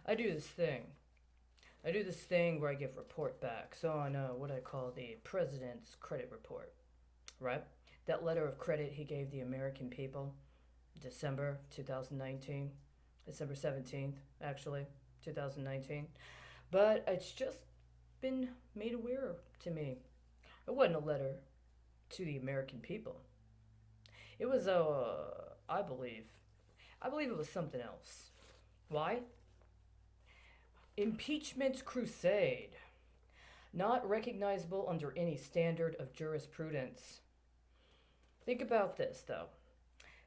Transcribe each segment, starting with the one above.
I do this thing. I do this thing where I give report backs on what I call the president's credit report, right? That letter of credit he gave the American people, December 2019, December 17th, actually, 2019. But it's just been made aware to me. It wasn't a letter to the American people. It was I believe it was something else. Why? Impeachment crusade. Not recognizable under any standard of jurisprudence. Think about this, though.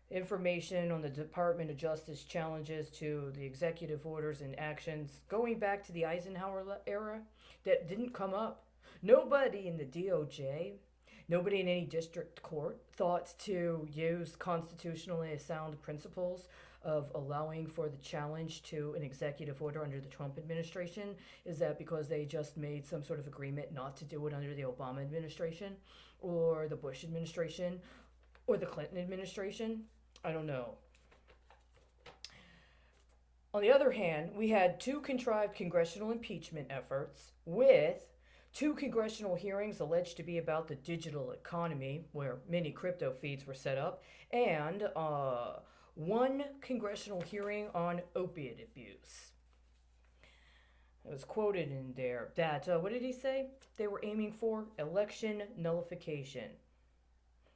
Information on the Department of Justice challenges to the executive orders and actions going back to the Eisenhower era that didn't come up. Nobody in the DOJ, nobody in any district court thought to use constitutionally sound principles of allowing for the challenge to an executive order under the Trump administration. Is that because they just made some sort of agreement not to do it under the Obama administration or the Bush administration or the Clinton administration? I don't know. On the other hand, we had two contrived congressional impeachment efforts with two congressional hearings alleged to be about the digital economy, where many crypto feeds were set up, and one congressional hearing on opiate abuse. It was quoted in there that, what did he say? They were aiming for election nullification.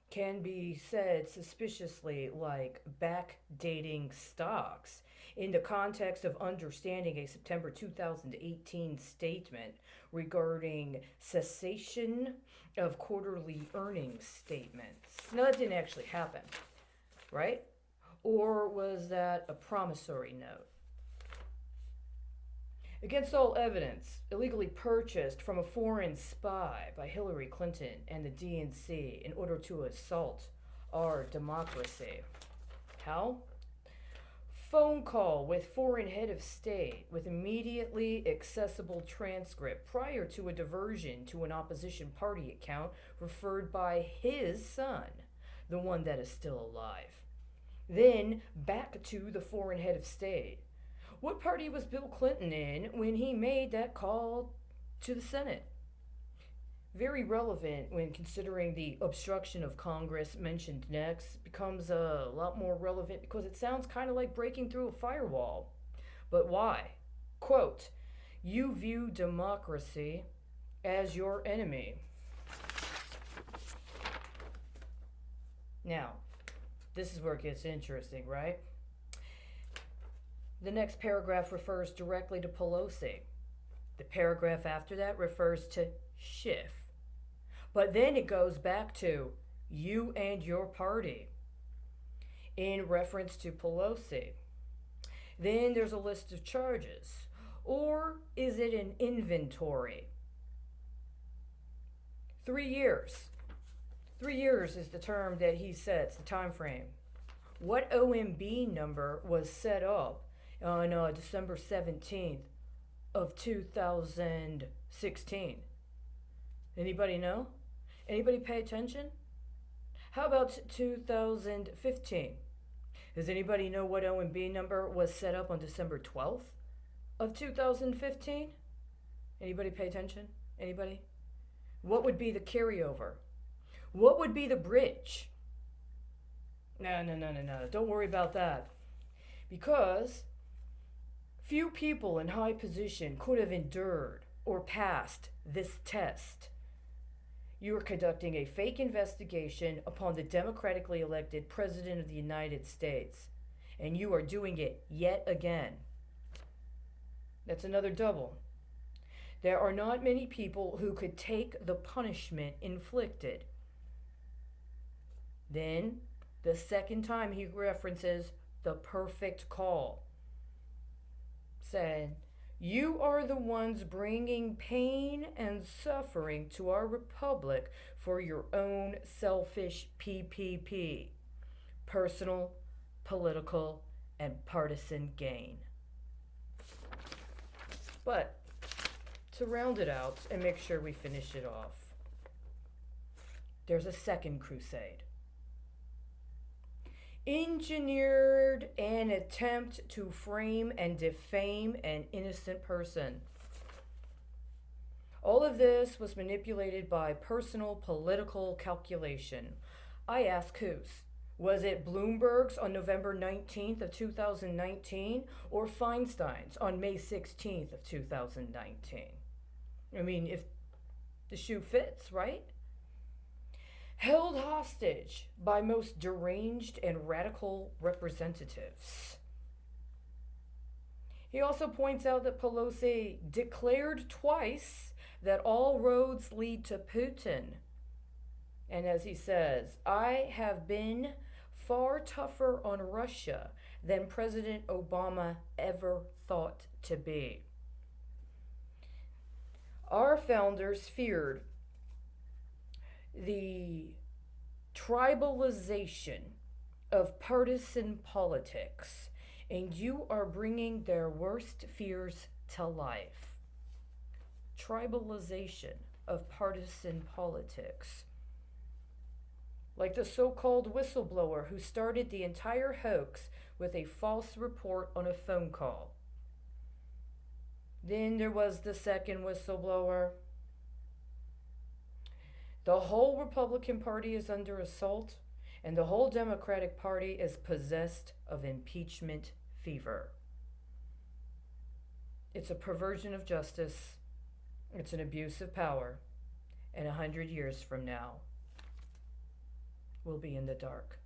Can be said suspiciously like backdating stocks in the context of understanding a September 2018 statement regarding cessation of quarterly earnings statements. Now, that didn't actually happen, right? Or was that a promissory note? Against all evidence, illegally purchased from a foreign spy by Hillary Clinton and the DNC in order to assault our democracy. How? Phone call with foreign head of state with immediately accessible transcript prior to a diversion to an opposition party account referred by his son, the one that is still alive. Then back to the foreign head of state. What party was Bill Clinton in when he made that call to the Senate? Very relevant when considering the obstruction of Congress mentioned next. Becomes a lot more relevant because it sounds kind of like breaking through a firewall. But why? Quote, you view democracy as your enemy. Now, this is where it gets interesting, right? The next paragraph refers directly to Pelosi. The paragraph after that refers to Schiff. But then it goes back to you and your party in reference to Pelosi. Then there's a list of charges. Or is it an inventory? 3 years. 3 years is the term that he sets, the time frame. What OMB number was set up on December 17th of 2016? Anybody know? Anybody pay attention? How about 2015? Does anybody know what OMB number was set up on December 12th of 2015? Anybody pay attention? Anybody? What would be the carryover? What would be the bridge? No. Don't worry about that. Because few people in high position could have endured or passed this test. You are conducting a fake investigation upon the democratically elected President of the United States, and you are doing it yet again. That's another double. There are not many people who could take the punishment inflicted. Then, the second time he references the perfect call, said, you are the ones bringing pain and suffering to our republic for your own selfish PPP, personal, political, and partisan gain. But to round it out and make sure we finish it off, there's a second crusade. engineered an attempt to frame and defame an innocent person. All of this was manipulated by personal political calculation. I ask whose? Was it Bloomberg's on November 19th of 2019 or Feinstein's on May 16th of 2019? I mean, if the shoe fits, right? Held hostage by most deranged and radical representatives. He also points out that Pelosi declared twice that all roads lead to Putin. And as he says, I have been far tougher on Russia than President Obama ever thought to be. Our founders feared the tribalization of partisan politics, and you are bringing their worst fears to life. Tribalization of partisan politics. Like the so-called whistleblower who started the entire hoax with a false report on a phone call. Then there was the second whistleblower. The whole Republican Party is under assault, and the whole Democratic Party is possessed of impeachment fever. It's a perversion of justice. It's an abuse of power. And 100 years from now, we'll be in the dark.